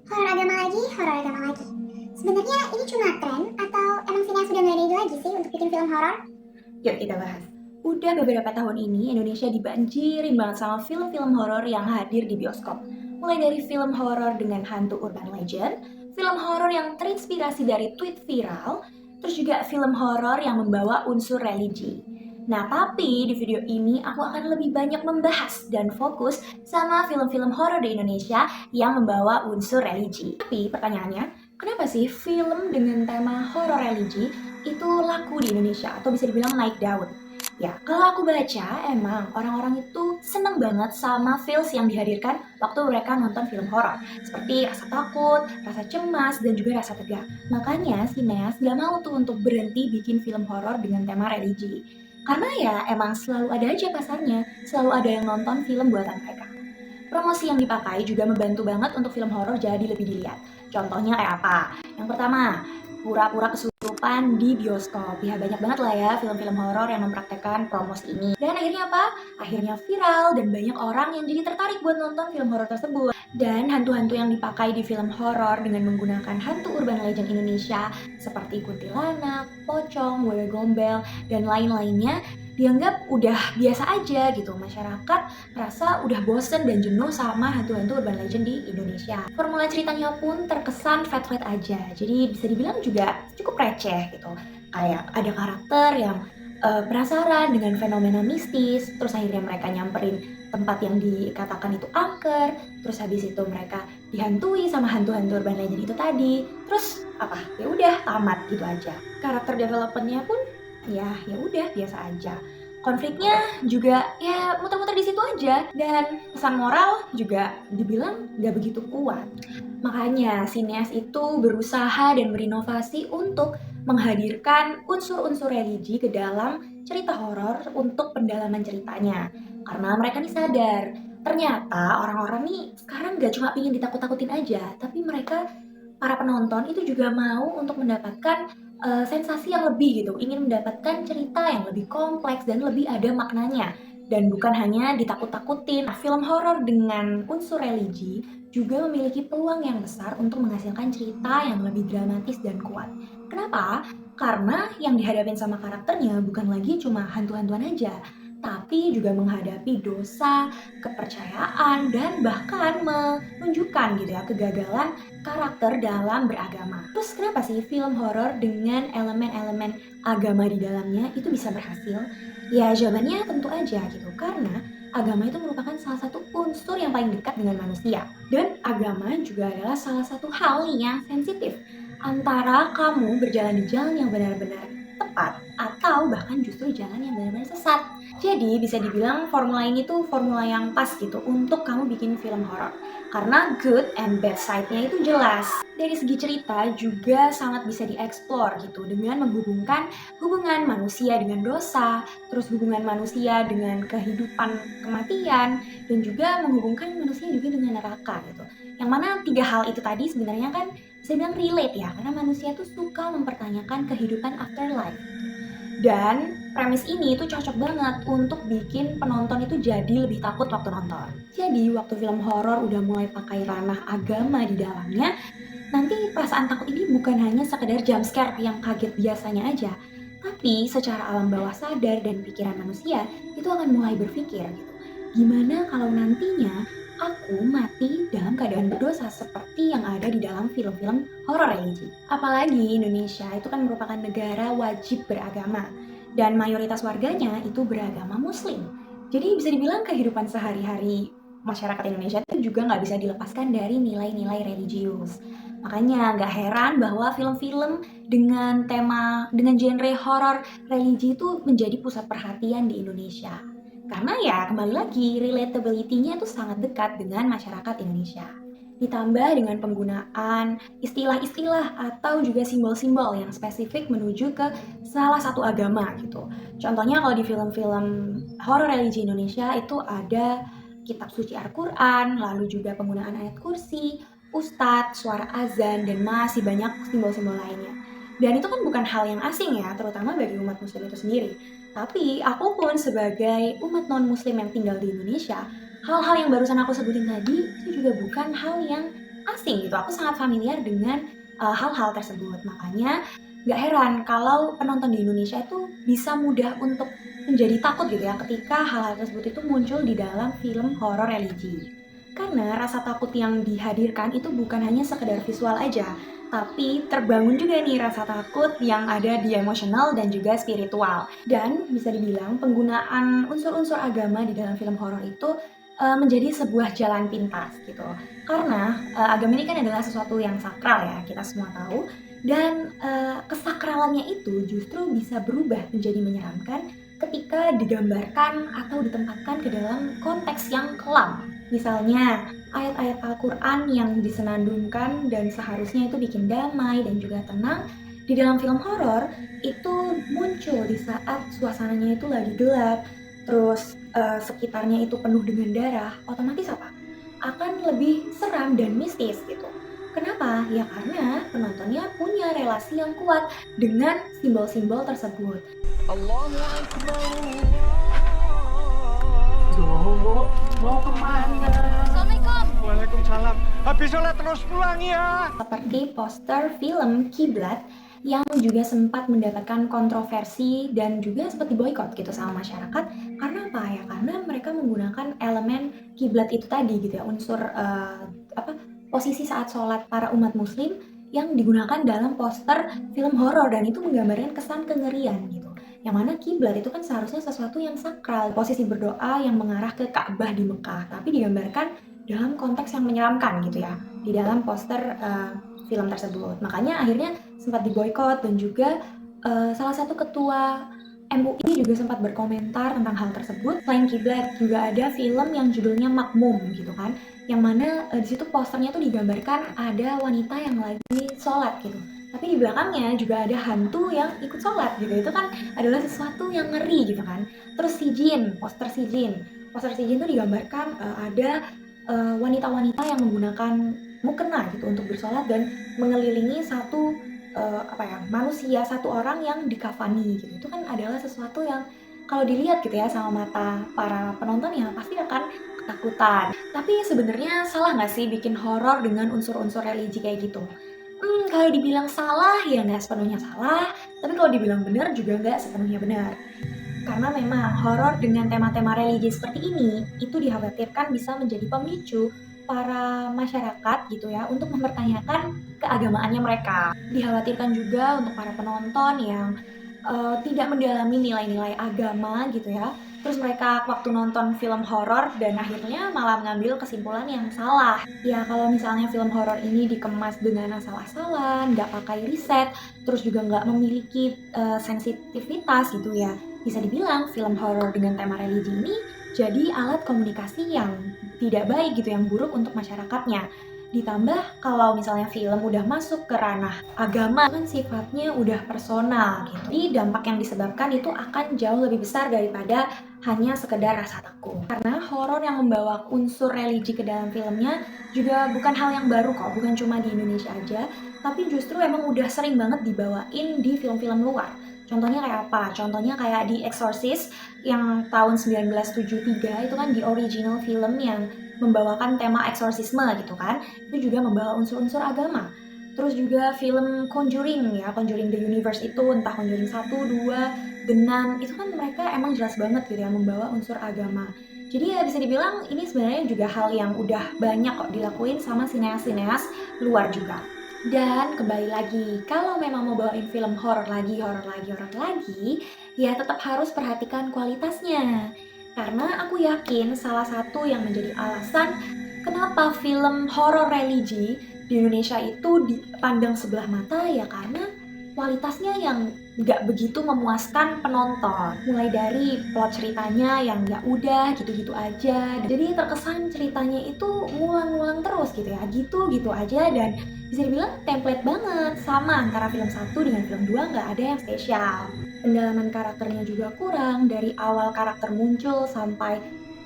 Horor agama lagi. Sebenarnya ini cuma tren atau emang sineas sudah nggak ada ide lagi sih untuk bikin film horor? Yuk kita bahas. Udah beberapa tahun ini Indonesia dibanjirin banget sama film-film horor yang hadir di bioskop. Mulai dari film horor dengan hantu urban legend, film horor yang terinspirasi dari tweet viral, terus juga film horor yang membawa unsur religi. Nah, tapi di video ini aku akan lebih banyak membahas dan fokus sama film-film horor di Indonesia yang membawa unsur religi. Tapi pertanyaannya, kenapa sih film dengan tema horor religi itu laku di Indonesia atau bisa dibilang naik daun? Ya, kalau aku baca emang orang-orang itu seneng banget sama feels yang dihadirkan waktu mereka nonton film horor, seperti rasa takut, rasa cemas, dan juga rasa tegang. Makanya sineas gak mau tuh untuk berhenti bikin film horor dengan tema religi. Karena ya emang selalu ada aja pasarnya, selalu ada yang nonton film buatan mereka. Promosi yang dipakai juga membantu banget untuk film horor jadi lebih dilihat. Contohnya kayak apa? Yang pertama, pura-pura kesurupan di bioskop. Ya banyak banget lah ya film-film horor yang mempraktekkan promosi ini. Dan akhirnya apa? Akhirnya viral dan banyak orang yang jadi tertarik buat nonton film horor tersebut. Dan hantu-hantu yang dipakai di film horor dengan menggunakan hantu urban legend Indonesia seperti kuntilanak, pocong, wewe gombel, dan lain-lainnya dianggap udah biasa aja gitu. Masyarakat merasa udah bosen dan jenuh sama hantu-hantu urban legend di Indonesia. Formula ceritanya pun terkesan flat-flat aja, jadi bisa dibilang juga cukup receh gitu. Kayak ada karakter yang penasaran dengan fenomena mistis, terus akhirnya mereka nyamperin tempat yang dikatakan itu angker, terus habis itu mereka dihantui sama hantu-hantu urban legend itu tadi, terus apa? Ya udah tamat gitu aja. Karakter developmentnya pun ya udah biasa aja. Konfliknya juga ya muter-muter di situ aja, dan pesan moral juga dibilang nggak begitu kuat. Makanya sineas itu berusaha dan berinovasi untuk menghadirkan unsur-unsur religi ke dalam cerita horor untuk pendalaman ceritanya. Karena mereka nih sadar, ternyata orang-orang nih sekarang gak cuma ingin ditakut-takutin aja, tapi mereka, para penonton itu juga mau untuk mendapatkan sensasi yang lebih gitu, ingin mendapatkan cerita yang lebih kompleks dan lebih ada maknanya, dan bukan hanya ditakut-takutin. Nah, film horor dengan unsur religi juga memiliki peluang yang besar untuk menghasilkan cerita yang lebih dramatis dan kuat. Kenapa? Karena yang dihadapin sama karakternya bukan lagi cuma hantu-hantuan aja, tapi juga menghadapi dosa, kepercayaan, dan bahkan menunjukkan gitu ya kegagalan karakter dalam beragama. Terus kenapa sih film horor dengan elemen-elemen agama di dalamnya itu bisa berhasil? Ya jawabannya tentu aja gitu, karena agama itu merupakan salah satu unsur yang paling dekat dengan manusia. Dan agama juga adalah salah satu hal yang sensitif antara kamu berjalan di jalan yang benar-benar tepat atau bahkan justru jalan yang benar-benar sesat. Jadi bisa dibilang formula ini tuh formula yang pas gitu untuk kamu bikin film horor. Karena good and bad side-nya itu jelas. Dari segi cerita juga sangat bisa dieksplor gitu dengan menghubungkan hubungan manusia dengan dosa, terus hubungan manusia dengan kehidupan kematian, dan juga menghubungkan manusia juga dengan neraka gitu. Yang mana tiga hal itu tadi sebenarnya kan bisa bilang relate ya, karena manusia tuh suka mempertanyakan kehidupan afterlife. Dan premis ini tuh cocok banget untuk bikin penonton itu jadi lebih takut waktu nonton. Jadi waktu film horor udah mulai pakai ranah agama di dalamnya, nanti perasaan takut ini bukan hanya sekedar jump scare yang kaget biasanya aja, tapi secara alam bawah sadar dan pikiran manusia itu akan mulai berpikir gitu. Gimana kalau nantinya aku mati dalam keadaan berdosa seperti yang ada di dalam film-film horor religi. Apalagi Indonesia itu kan merupakan negara wajib beragama dan mayoritas warganya itu beragama muslim. Jadi bisa dibilang kehidupan sehari-hari masyarakat Indonesia itu juga nggak bisa dilepaskan dari nilai-nilai religius. Makanya nggak heran bahwa film-film dengan genre horor religi itu menjadi pusat perhatian di Indonesia. Karena ya kembali lagi relatability-nya itu sangat dekat dengan masyarakat Indonesia. Ditambah dengan penggunaan istilah-istilah atau juga simbol-simbol yang spesifik menuju ke salah satu agama gitu. Contohnya kalau di film-film horor religi Indonesia itu ada kitab suci Al-Quran, lalu juga penggunaan ayat kursi, ustadz, suara azan, dan masih banyak simbol-simbol lainnya. Dan itu kan bukan hal yang asing ya, terutama bagi umat muslim itu sendiri. Tapi aku pun sebagai umat non-muslim yang tinggal di Indonesia, hal-hal yang barusan aku sebutin tadi itu juga bukan hal yang asing gitu, aku sangat familiar dengan hal-hal tersebut. Makanya nggak heran kalau penonton di Indonesia itu bisa mudah untuk menjadi takut gitu ya ketika hal-hal tersebut itu muncul di dalam film horor religi. Karena rasa takut yang dihadirkan itu bukan hanya sekedar visual aja, tapi terbangun juga nih rasa takut yang ada di emosional dan juga spiritual. Dan bisa dibilang penggunaan unsur-unsur agama di dalam film horor itu menjadi sebuah jalan pintas gitu. Karena agama ini kan adalah sesuatu yang sakral ya, kita semua tahu. Dan kesakralannya itu justru bisa berubah menjadi menyeramkan ketika digambarkan atau ditempatkan ke dalam konteks yang kelam. Misalnya, ayat-ayat Al-Quran yang disenandungkan dan seharusnya itu bikin damai dan juga tenang, di dalam film horor itu muncul di saat suasananya itu lagi gelap, terus sekitarnya itu penuh dengan darah, otomatis apa? Akan lebih seram dan mistis gitu. Kenapa? Ya karena penontonnya punya relasi yang kuat dengan simbol-simbol tersebut. Allahu Akbar. Duh, mau kemana? Assalamualaikum. Waalaikumsalam. Habis sholat terus pulang ya. Seperti poster film Kiblat yang juga sempat mendapatkan kontroversi dan juga sempat diboikot gitu sama masyarakat. Karena apa ya? Karena mereka menggunakan elemen kiblat itu tadi gitu ya, unsur posisi saat sholat para umat muslim yang digunakan dalam poster film horor, dan itu menggambarkan kesan kengerian gitu. Yang mana kiblat itu kan seharusnya sesuatu yang sakral, posisi berdoa yang mengarah ke Ka'bah di Mekah, tapi digambarkan dalam konteks yang menyeramkan gitu ya di dalam poster film tersebut. Makanya akhirnya sempat diboikot, dan juga salah satu ketua MUI juga sempat berkomentar tentang hal tersebut. Selain kiblat juga ada film yang judulnya Makmum gitu kan, yang mana di situ posternya tuh digambarkan ada wanita yang lagi sholat gitu, tapi di belakangnya juga ada hantu yang ikut sholat gitu. Itu kan adalah sesuatu yang ngeri gitu kan. Terus poster Sijin tuh digambarkan ada wanita-wanita yang menggunakan mukena gitu untuk bersolat dan mengelilingi satu manusia, satu orang yang dikafani gitu. Itu kan adalah sesuatu yang kalau dilihat gitu ya sama mata para penonton ya pasti akan ketakutan. Tapi sebenarnya salah nggak sih bikin horor dengan unsur-unsur religi kayak gitu? Kalau dibilang salah ya nggak sepenuhnya salah, tapi kalau dibilang benar juga nggak sepenuhnya benar. Karena memang horor dengan tema-tema religi seperti ini itu dikhawatirkan bisa menjadi pemicu para masyarakat gitu ya untuk mempertanyakan keagamaannya mereka. Dikhawatirkan juga untuk para penonton yang tidak mendalami nilai-nilai agama gitu ya. Terus mereka waktu nonton film horor dan akhirnya malah mengambil kesimpulan yang salah. Ya kalau misalnya film horor ini dikemas dengan asal-asalan, nggak pakai riset, terus juga nggak memiliki sensitivitas gitu ya, bisa dibilang film horor dengan tema religi ini jadi alat komunikasi yang tidak baik gitu, yang buruk untuk masyarakatnya. Ditambah kalau misalnya film udah masuk ke ranah agama kan sifatnya udah personal gitu. Jadi dampak yang disebabkan itu akan jauh lebih besar daripada hanya sekedar rasa takut. Karena horor yang membawa unsur religi ke dalam filmnya juga bukan hal yang baru kok, bukan cuma di Indonesia aja, tapi justru emang udah sering banget dibawain di film-film luar. Contohnya kayak apa? Contohnya kayak di Exorcist yang tahun 1973 itu kan di original film yang membawakan tema eksorsisme gitu kan, itu juga membawa unsur-unsur agama. Terus juga film Conjuring ya, Conjuring the Universe itu, entah Conjuring 1, 2, The Nun, itu kan mereka emang jelas banget gitu ya membawa unsur agama. Jadi ya bisa dibilang ini sebenarnya juga hal yang udah banyak kok dilakuin sama sineas-sineas luar juga. Dan kembali lagi, kalau memang mau bawain film horor lagi, ya tetap harus perhatikan kualitasnya. Karena aku yakin salah satu yang menjadi alasan kenapa film horor religi di Indonesia itu dipandang sebelah mata ya karena kualitasnya yang nggak begitu memuaskan penonton. Mulai dari plot ceritanya yang nggak udah gitu-gitu aja. Jadi terkesan ceritanya itu ngulang-ngulang terus gitu ya, gitu-gitu aja, dan bisa dibilang template banget. Sama antara film 1 dengan film 2 nggak ada yang spesial. Pendalaman karakternya juga kurang, dari awal karakter muncul sampai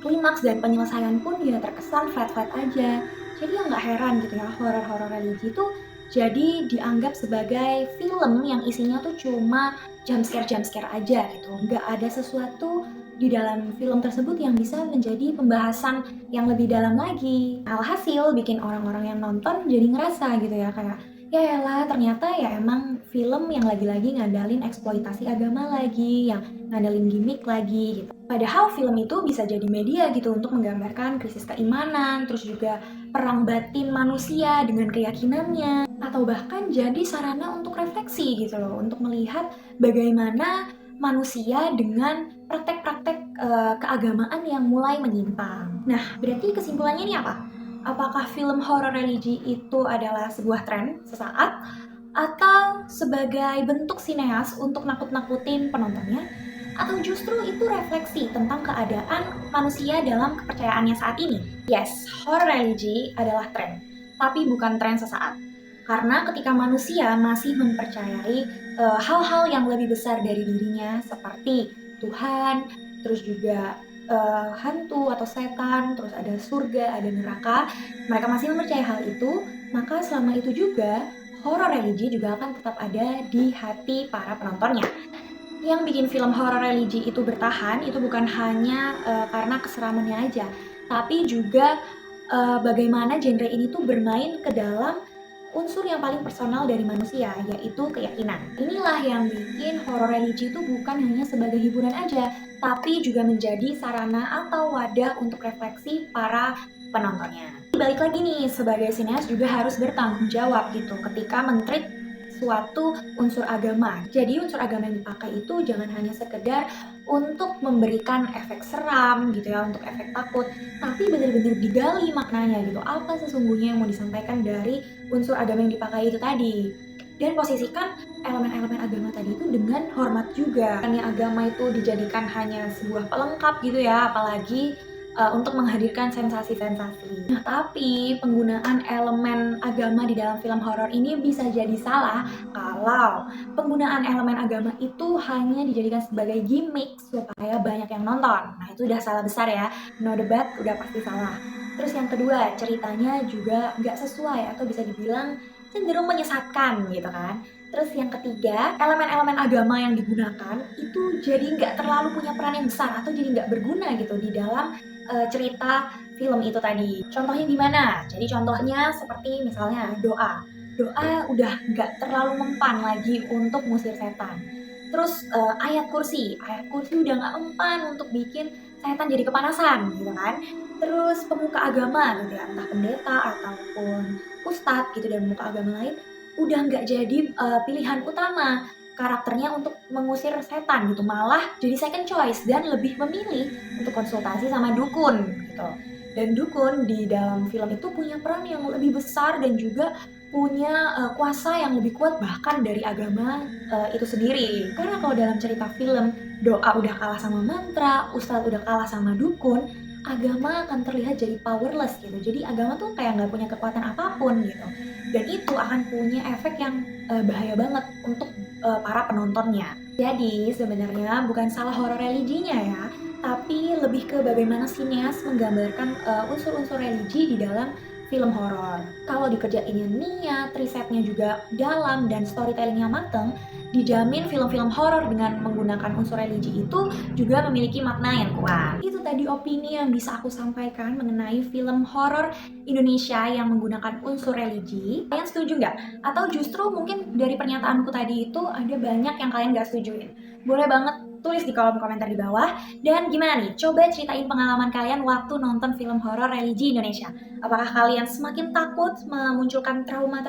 klimaks dan penyelesaian pun dia terkesan flat-flat aja. Jadi ya nggak heran gitu ya horor-horor religi itu Jadi dianggap sebagai film yang isinya tuh cuma jump scare aja gitu. Nggak ada sesuatu di dalam film tersebut yang bisa menjadi pembahasan yang lebih dalam lagi. Alhasil bikin orang-orang yang nonton jadi ngerasa gitu ya, kayak ya elah ternyata ya emang film yang lagi-lagi ngandalin eksploitasi agama lagi, yang ngandalin gimmick lagi gitu. Padahal film itu bisa jadi media gitu untuk menggambarkan krisis keimanan, terus juga perang batin manusia dengan keyakinannya, atau bahkan jadi sarana untuk refleksi gitu loh, untuk melihat bagaimana manusia dengan praktek-praktek keagamaan yang mulai menyimpang. Nah, berarti kesimpulannya ini apa? Apakah film horor religi itu adalah sebuah tren sesaat atau sebagai bentuk sineas untuk nakut-nakutin penontonnya? Atau justru itu refleksi tentang keadaan manusia dalam kepercayaannya saat ini? Yes, horror religi adalah tren, tapi bukan tren sesaat. Karena ketika manusia masih mempercayai hal-hal yang lebih besar dari dirinya, seperti Tuhan, terus juga hantu atau setan, terus ada surga, ada neraka, mereka masih mempercayai hal itu, maka selama itu juga horror religi juga akan tetap ada di hati para penontonnya. Yang bikin film horor religi itu bertahan itu bukan hanya karena keseramannya aja, tapi juga bagaimana genre ini tuh bermain ke dalam unsur yang paling personal dari manusia, yaitu keyakinan. Inilah yang bikin horor religi itu bukan hanya sebagai hiburan aja, tapi juga menjadi sarana atau wadah untuk refleksi para penontonnya. Balik lagi nih, sebagai sineas juga harus bertanggung jawab gitu ketika men-treat suatu unsur agama. Jadi unsur agama yang dipakai itu jangan hanya sekedar untuk memberikan efek seram gitu ya, untuk efek takut, tapi benar-benar digali maknanya gitu. Apa sesungguhnya yang mau disampaikan dari unsur agama yang dipakai itu tadi. Dan posisikan elemen-elemen agama tadi itu dengan hormat juga. Karena agama itu dijadikan hanya sebuah pelengkap gitu ya, apalagi untuk menghadirkan sensasi-sensasi. Nah, tapi penggunaan elemen agama di dalam film horor ini bisa jadi salah kalau penggunaan elemen agama itu hanya dijadikan sebagai gimmick supaya banyak yang nonton. Nah, itu udah salah besar ya. No debat, udah pasti salah. Terus yang kedua, ceritanya juga nggak sesuai atau bisa dibilang cenderung menyesatkan gitu kan. Terus yang ketiga, elemen-elemen agama yang digunakan itu jadi nggak terlalu punya peran yang besar atau jadi nggak berguna gitu di dalam cerita film itu tadi. Contohnya gimana? Jadi contohnya seperti misalnya doa. Doa udah nggak terlalu mempan lagi untuk ngusir setan. Terus ayat kursi udah nggak mempan untuk bikin setan jadi kepanasan gitu kan. Terus pemuka agama gitu ya, entah pendeta ataupun ustadz gitu dan pemuka agama lain udah nggak jadi pilihan utama karakternya untuk mengusir setan gitu, malah jadi second choice dan lebih memilih untuk konsultasi sama dukun gitu. Dan dukun di dalam film itu punya peran yang lebih besar dan juga punya kuasa yang lebih kuat bahkan dari agama itu sendiri. Karena kalau dalam cerita film doa udah kalah sama mantra, ustadz udah kalah sama dukun, agama akan terlihat jadi powerless gitu. Jadi agama tuh kayak nggak punya kekuatan apapun gitu. Dan itu akan punya efek yang bahaya banget untuk para penontonnya. Jadi sebenarnya bukan salah horor religinya ya, tapi lebih ke bagaimana sineas menggambarkan unsur-unsur religi di dalam film horor. Kalau dikerjainnya niat, risetnya juga dalam, dan storytellingnya mateng, dijamin film-film horor dengan menggunakan unsur religi itu juga memiliki makna yang kuat. Itu tadi opini yang bisa aku sampaikan mengenai film horor Indonesia yang menggunakan unsur religi. Kalian setuju nggak? Atau justru mungkin dari pernyataanku tadi itu ada banyak yang kalian nggak setujuin? Boleh banget tulis di kolom komentar di bawah. Dan gimana nih? Coba ceritain pengalaman kalian waktu nonton film horor religi Indonesia. Apakah kalian semakin takut memunculkan trauma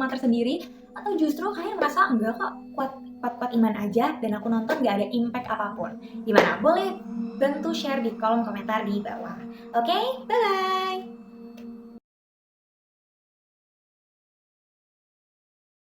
tersendiri? Atau justru kalian merasa enggak kok, kuat iman aja dan aku nonton nggak ada impact apapun? Gimana? Boleh bantu share di kolom komentar di bawah. Oke, bye-bye!